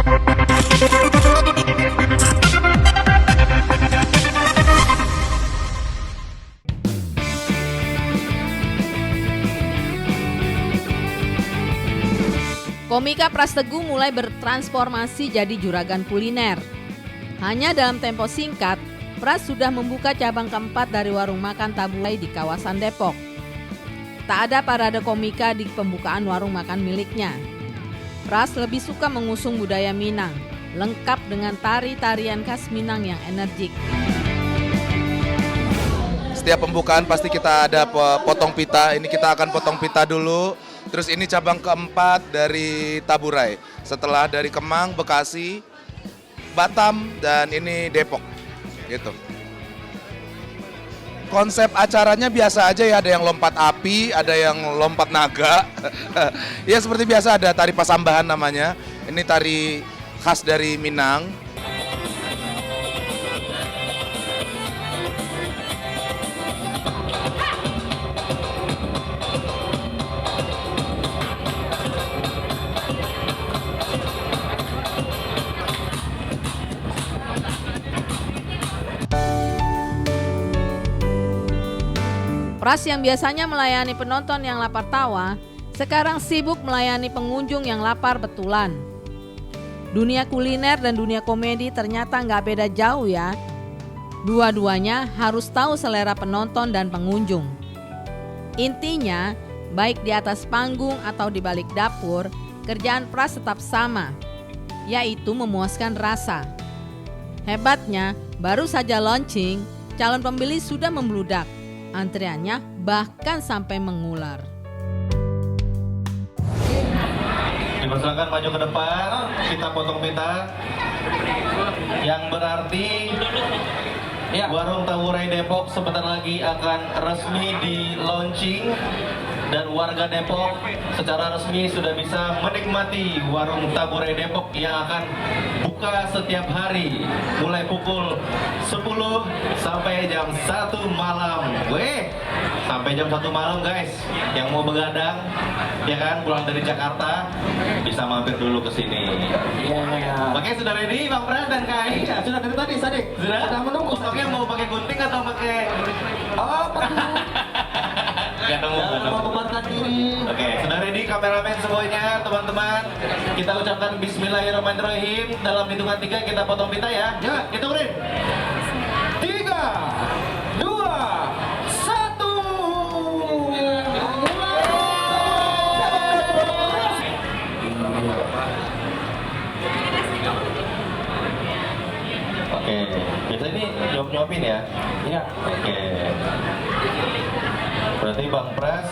Komika Pras Teguh mulai bertransformasi jadi juragan kuliner. Hanya dalam tempo singkat, Pras sudah membuka cabang keempat dari warung makan Taburai di kawasan Depok. Tak ada parade komika di pembukaan warung makan miliknya. Pras lebih suka mengusung budaya Minang, lengkap dengan tari-tarian khas Minang yang energik. Setiap pembukaan pasti kita ada potong pita, ini kita akan potong pita dulu. Terus ini cabang keempat dari Taburai, setelah dari Kemang, Bekasi, Batam, dan ini Depok, gitu. Konsep acaranya biasa aja ya, ada yang lompat api, ada yang lompat naga. Ya seperti biasa, ada tari Pasambahan namanya, ini tari khas dari Minang. Pras yang biasanya melayani penonton yang lapar tawa, sekarang sibuk melayani pengunjung yang lapar betulan. Dunia kuliner dan dunia komedi ternyata nggak beda jauh ya. Dua-duanya harus tahu selera penonton dan pengunjung. Intinya, baik di atas panggung atau di balik dapur, kerjaan Pras tetap sama, yaitu memuaskan rasa. Hebatnya, baru saja launching, calon pembeli sudah membludak. Antriannya bahkan sampai mengular. Dipersilakan maju ke depan, kita potong pita. Yang berarti Warung Taburai Depok sebentar lagi akan resmi di launching. Dan warga Depok secara resmi sudah bisa menikmati Warung Taburai Depok yang akan buka setiap hari mulai pukul 10 sampai jam 1 malam. Sampai jam 1 malam guys. Yang mau begadang, ya kan, pulang dari Jakarta bisa mampir dulu ke sini. Iya. Oke, sudah ready Bang Pras dan Kak Ai? Sudah dari tadi, Sadik. Sudah menunggu. Oke, mau pakai gunting atau pakai Gak nemu. Oke, sudah ready kameramen semuanya, teman-teman. Kita ucapkan Bismillahirrahmanirrahim. Dalam hitungan 3 kita potong pita ya. Ya, hitungin. 3, 2, 1. Oke, biasa ini nyuapin ya? Iya. Oke. Berarti Bang Pras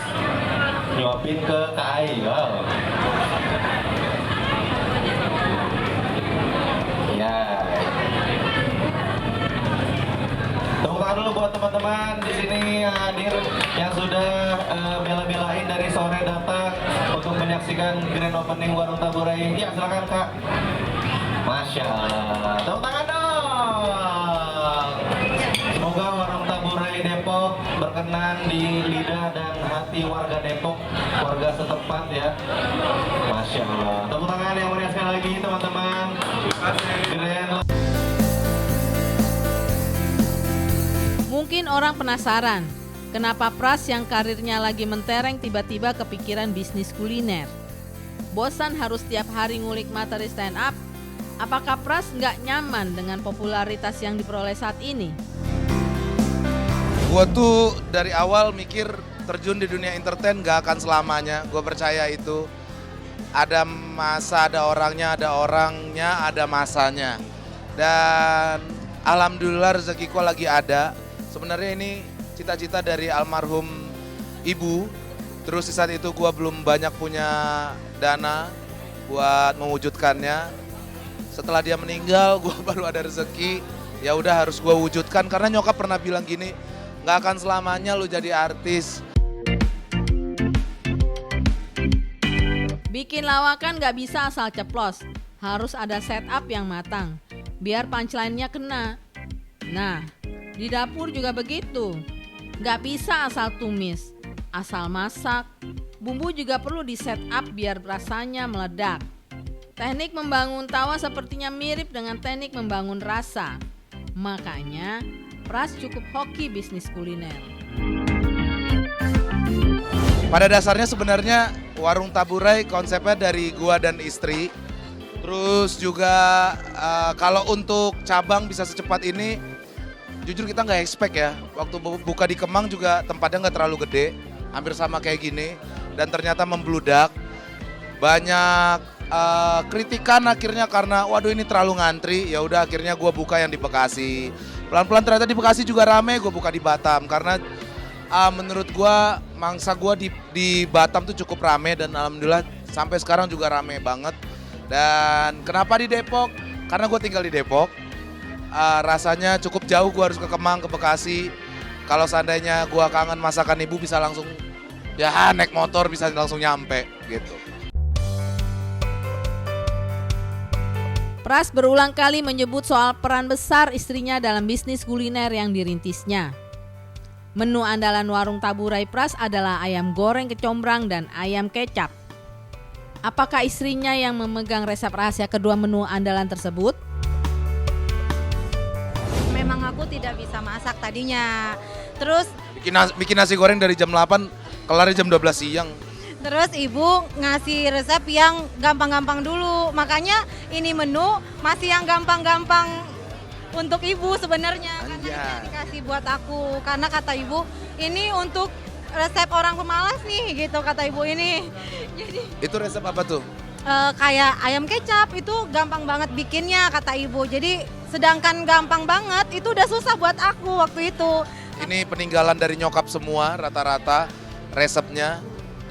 nyuapin ke Kak Ai. Wow. Ya. Tepuk tangan dulu buat teman-teman di sini yang hadir, yang sudah bela-belain dari sore datang untuk menyaksikan grand opening Warung Taburai. Ya, silakan Kak. Masya Allah. Tepuk tangan dong. Semoga Warung Taburai Depok berkenan di lidah dan hati warga Depok, warga setempat ya. Masya Allah. Tepuk tangan yang meriah sekali lagi teman-teman. Mungkin orang penasaran, kenapa Pras yang karirnya lagi mentereng tiba-tiba kepikiran bisnis kuliner. Bosan harus tiap hari ngulik materi stand up? Apakah Pras nggak nyaman dengan popularitas yang diperoleh saat ini? Gue tuh dari awal mikir terjun di dunia entertain gak akan selamanya. Gue percaya itu. Ada masa, ada orangnya, ada masanya. Dan alhamdulillah rezekiku lagi ada. Sebenarnya ini cita-cita dari almarhum ibu. Terus di saat itu gue belum banyak punya dana buat mewujudkannya. Setelah dia meninggal, gue baru ada rezeki. Ya udah harus gue wujudkan karena nyokap pernah bilang gini, nggak akan selamanya lu jadi artis. Bikin lawakan nggak bisa asal ceplos, harus ada setup yang matang, biar punchline-nya kena. Nah, di dapur juga begitu, nggak bisa asal tumis, asal masak. Bumbu juga perlu di setup biar rasanya meledak. Teknik membangun tawa sepertinya mirip dengan teknik membangun rasa. Makanya, Pras cukup hoki bisnis kuliner. Pada dasarnya sebenarnya warung Taburai konsepnya dari gua dan istri. Terus juga kalau untuk cabang bisa secepat ini, jujur kita nggak expect ya. Waktu buka di Kemang juga tempatnya nggak terlalu gede, hampir sama kayak gini. Dan ternyata membludak. Banyak kritikan akhirnya karena waduh ini terlalu ngantri. Ya udah akhirnya gue buka yang di Bekasi. Pelan-pelan ternyata di Bekasi juga rame, gue buka di Batam karena menurut gue mangsa gue di Batam tuh cukup rame dan alhamdulillah sampai sekarang juga rame banget. Dan kenapa di Depok? Karena gue tinggal di Depok. Rasanya cukup jauh, gue harus ke Kemang, ke Bekasi. Kalau seandainya gue kangen masakan ibu bisa langsung ya naik motor bisa langsung nyampe gitu. Pras berulang kali menyebut soal peran besar istrinya dalam bisnis kuliner yang dirintisnya. Menu andalan warung Taburai Pras adalah ayam goreng kecombrang dan ayam kecap. Apakah istrinya yang memegang resep rahasia kedua menu andalan tersebut? Memang aku tidak bisa masak tadinya. Terus Bikin nasi goreng dari jam 8, kelar jam 12 siang. Terus ibu ngasih resep yang gampang-gampang dulu. Makanya ini menu masih yang gampang-gampang untuk ibu sebenarnya. Karena ini dikasih buat aku. Karena kata ibu ini untuk resep orang pemalas nih gitu kata ibu ini. Jadi Itu resep apa tuh? kayak ayam kecap itu gampang banget bikinnya kata ibu. Jadi sedangkan gampang banget itu udah susah buat aku waktu itu. Ini peninggalan dari nyokap semua rata-rata resepnya.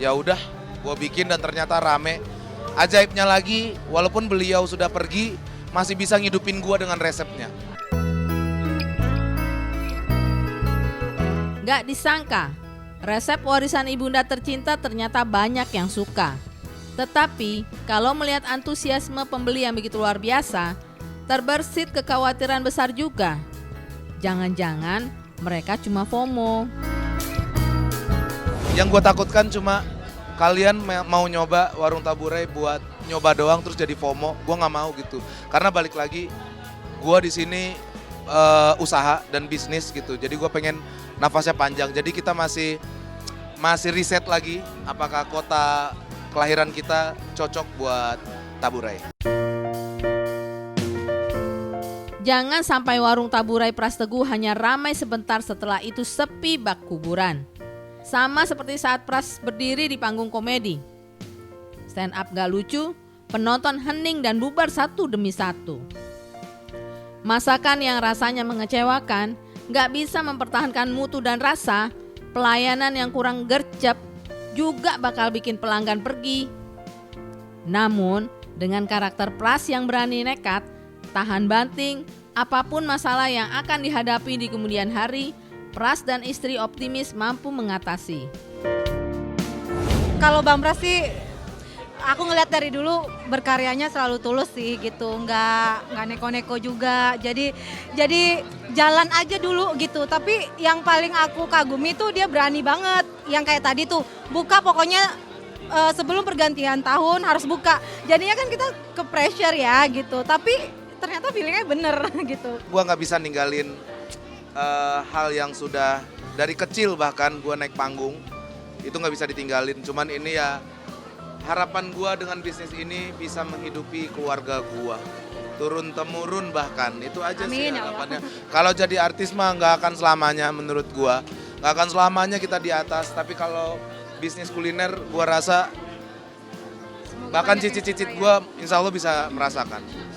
Ya udah, gue bikin dan ternyata rame. Ajaibnya lagi, walaupun beliau sudah pergi, masih bisa ngidupin gue dengan resepnya. Gak disangka, resep warisan ibunda tercinta ternyata banyak yang suka. Tetapi, kalau melihat antusiasme pembeli yang begitu luar biasa, terbersit kekhawatiran besar juga. Jangan-jangan mereka cuma FOMO. Yang gue takutkan cuma kalian mau nyoba warung Taburai buat nyoba doang terus jadi FOMO. Gue nggak mau gitu. Karena balik lagi, gue di sini usaha dan bisnis gitu. Jadi gue pengen nafasnya panjang. Jadi kita masih riset lagi apakah kota kelahiran kita cocok buat Taburai. Jangan sampai warung Taburai Pras Teguh hanya ramai sebentar setelah itu sepi bak kuburan. Sama seperti saat Pras berdiri di panggung komedi. Stand up gak lucu, penonton hening dan bubar satu demi satu. Masakan yang rasanya mengecewakan, gak bisa mempertahankan mutu dan rasa, pelayanan yang kurang gercep, juga bakal bikin pelanggan pergi. Namun, dengan karakter Pras yang berani nekat, tahan banting, apapun masalah yang akan dihadapi di kemudian hari, Pras dan istri optimis mampu mengatasi. Kalau Bang Pras sih, aku ngeliat dari dulu berkaryanya selalu tulus sih gitu, nggak neko-neko juga. Jadi jalan aja dulu gitu. Tapi yang paling aku kagumi tuh dia berani banget. Yang kayak tadi tuh buka pokoknya sebelum pergantian tahun harus buka. Jadinya kan kita ke pressure ya gitu. Tapi ternyata feelingnya bener gitu. Gua nggak bisa ninggalin hal yang sudah dari kecil bahkan gue naik panggung itu nggak bisa ditinggalin. Cuman ini ya harapan gue dengan bisnis ini bisa menghidupi keluarga gue turun temurun bahkan itu aja. Amin, sih harapannya. Kalau jadi artis mah nggak akan selamanya menurut gue, nggak akan selamanya kita di atas. Tapi kalau bisnis kuliner gue rasa bahkan cicit-cicit gue insya Allah bisa merasakan.